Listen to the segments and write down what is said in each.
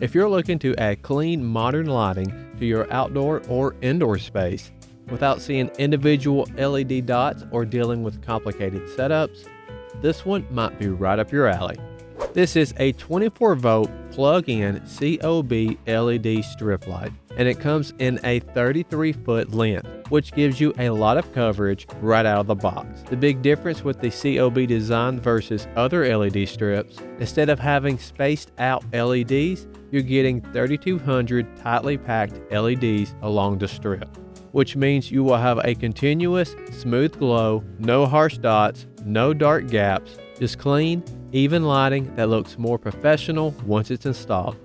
If you're looking to add clean, modern lighting to your outdoor or indoor space without seeing individual LED dots or dealing with complicated setups, this one might be right up your alley. This is a 24-volt plug-in COB LED strip light, and it comes in a 33-foot length, which gives you a lot of coverage right out of the box. The big difference with the COB design versus other LED strips, instead of having spaced out LEDs, you're getting 3,200 tightly packed LEDs along the strip, which means you will have a continuous, smooth glow, no harsh dots, no dark gaps, just clean, even lighting that looks more professional once it's installed.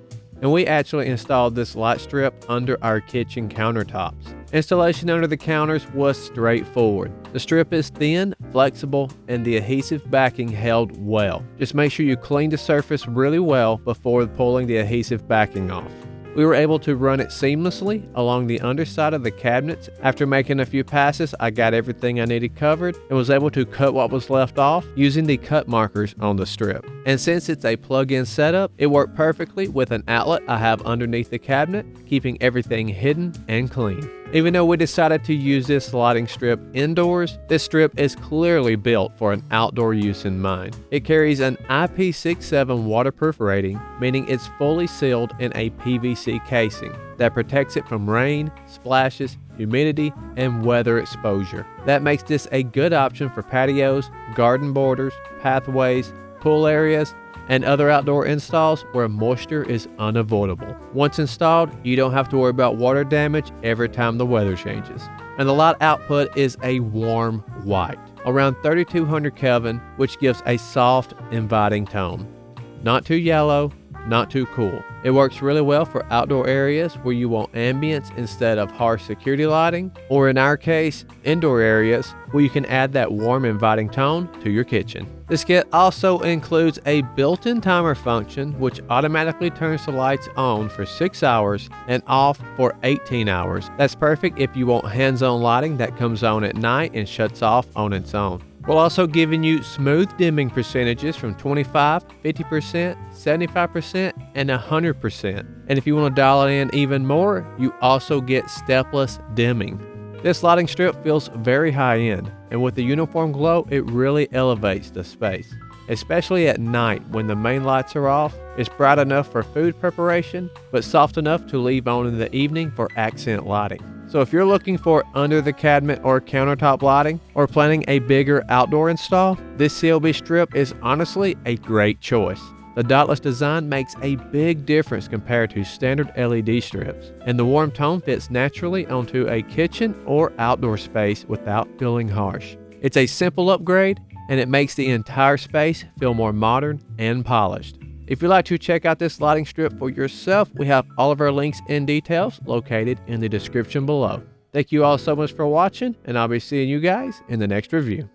And we actually installed this light strip under our kitchen countertops. Installation under the counters was straightforward. The strip is thin, flexible, and the adhesive backing held well. Just make sure you clean the surface really well before pulling the adhesive backing off. We were able to run it seamlessly along the underside of the cabinets. After making a few passes, I got everything I needed covered and was able to cut what was left off using the cut markers on the strip. And since it's a plug-in setup, it worked perfectly with an outlet I have underneath the cabinet, keeping everything hidden and clean. Even though we decided to use this lighting strip indoors, this strip is clearly built for an outdoor use in mind. It carries an IP67 waterproof rating, meaning it's fully sealed in a PVC casing that protects it from rain, splashes, humidity, and weather exposure. That makes this a good option for patios, garden borders, pathways, pool areas, and other outdoor installs where moisture is unavoidable. Once installed, you don't have to worry about water damage every time the weather changes. And the light output is a warm white, around 3200 Kelvin, which gives a soft, inviting tone. Not too yellow, not too cool. It works really well for outdoor areas where you want ambience instead of harsh security lighting, or in our case, indoor areas where you can add that warm, inviting tone to your kitchen. This kit also includes a built-in timer function which automatically turns the lights on for 6 hours and off for 18 hours. That's perfect if you want hands-on lighting that comes on at night and shuts off on its own. We're also giving you smooth dimming percentages from 25, 50%, 75%, and 100%. And if you want to dial it in even more, you also get stepless dimming. This lighting strip feels very high-end, and with the uniform glow, it really elevates the space. Especially at night when the main lights are off, it's bright enough for food preparation, but soft enough to leave on in the evening for accent lighting. So if you're looking for under the cabinet or countertop lighting, or planning a bigger outdoor install, this COB strip is honestly a great choice. The dotless design makes a big difference compared to standard LED strips, and the warm tone fits naturally onto a kitchen or outdoor space without feeling harsh. It's a simple upgrade, and it makes the entire space feel more modern and polished. If you'd like to check out this lighting strip for yourself, we have all of our links and details located in the description below. Thank you all so much for watching, and I'll be seeing you guys in the next review.